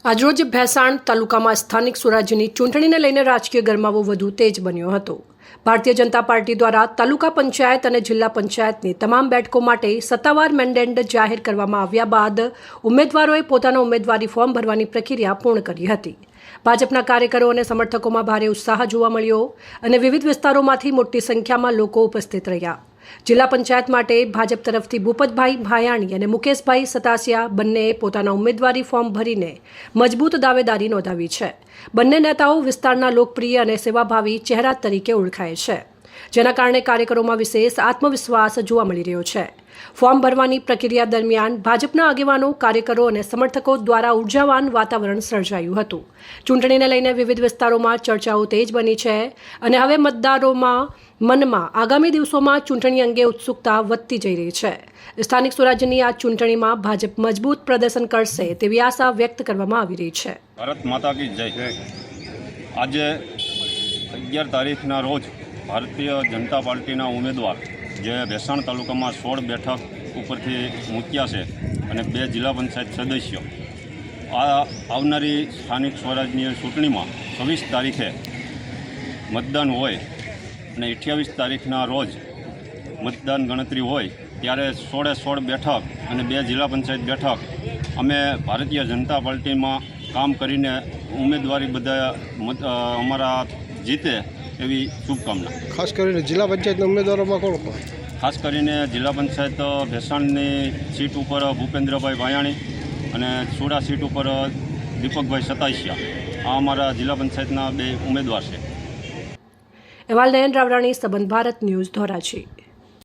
આજરોજ ભેસાણ તાલુકામાં સ્થાનિક સ્વરાજ્યની ચૂંટણીને લઈને રાજકીય ગરમાવો વધુ તેજ બન્યો હતો। ભારતીય જનતા પાર્ટી દ્વારા તાલુકા પંચાયત અને જિલ્લા પંચાયતની તમામ બેઠકો માટે સત્તાવાર મેન્ડેટ જાહેર કરવામાં આવ્યા બાદ ઉમેદવારોએ પોતાના ઉમેદવારી ફોર્મ ભરવાની પ્રક્રિયા પૂર્ણ કરી હતી। ભાજપના કાર્યકરો અને સમર્થકોમાં ભારે ઉત્સાહ જોવા મળ્યો અને વિવિધ વિસ્તારોમાંથી મોટી સંખ્યામાં લોકો ઉપસ્થિત રહ્યા। જિલ્લા પંચાયત માટે ભાજપ તરફથી ભૂપતભાઈ ભાયાણી અને મુકેશભાઈ સતાસિયા બંનેએ પોતાના ઉમેદવારી ફોર્મ ભરીને મજબૂત દાવેદારી નોંધાવી છે। બંને નેતાઓ વિસ્તારના લોકપ્રિય અને સેવાભાવી ચહેરા તરીકે ઓળખાય છે, જેના કારણે કાર્યકરોમાં વિશેષ આત્મવિશ્વાસ જોવા મળી રહ્યો છે। ફોર્મ ભરવાની પ્રક્રિયા દરમિયાન ભાજપના આગેવાનો, કાર્યકરો અને સમર્થકો દ્વારા ઉર્જાવાન વાતાવરણ સર્જાયું હતું। ચૂંટણીને લઈને વિવિધ વિસ્તારોમાં ચર્ચાઓ તેજ બની છે અને હવે મતદારોમાં મનમાં આગામી દિવસોમાં ચૂંટણી અંગે ઉત્સુકતા વધતી જઈ રહી છે। સ્થાનિક સ્વરાજ્યની આ ચૂંટણીમાં ભાજપ મજબૂત પ્રદર્શન કરશે તેવી આશા વ્યક્ત કરવામાં આવી રહી છે। ભારત માતા કી જય। આજે 11 તારીખના રોજ ભારતીય જનતા પાર્ટીના ઉમેદવાર જે ભેસાણ તાલુકામાં 16 બેઠક ઉપરથી મૂક્યા છે અને 2 જિલ્લા પંચાયત સદસ્યો આવનારી સ્થાનિક સ્વરાજની ચૂંટણીમાં 26 તારીખે મતદાન હોય અને 28 તારીખના રોજ મતદાન ગણતરી હોય ત્યારે 16 બેઠક અને 2 જિલ્લા પંચાયત બેઠક અમે ભારતીય જનતા પાર્ટીમાં કામ કરીને ઉમેદવારી બધા અમારા જીતે એવી શુભકામના। ખાસ કરીને જિલ્લા પંચાયતના ઉમેદવારોમાં કોણ કોણ? ખાસ કરીને જિલ્લા પંચાયત ભેસાણની સીટ ઉપર ભૂપેન્દ્રભાઈ ભાયાણી અને સુડા સીટ ઉપર દીપકભાઈ સતાસિયા આ અમારા જિલ્લા પંચાયતના 2 ઉમેદવાર છે। અહેવાલ નયન રાવરાણી, સંબંધ ભારત ન્યૂઝ, ધોરાજી।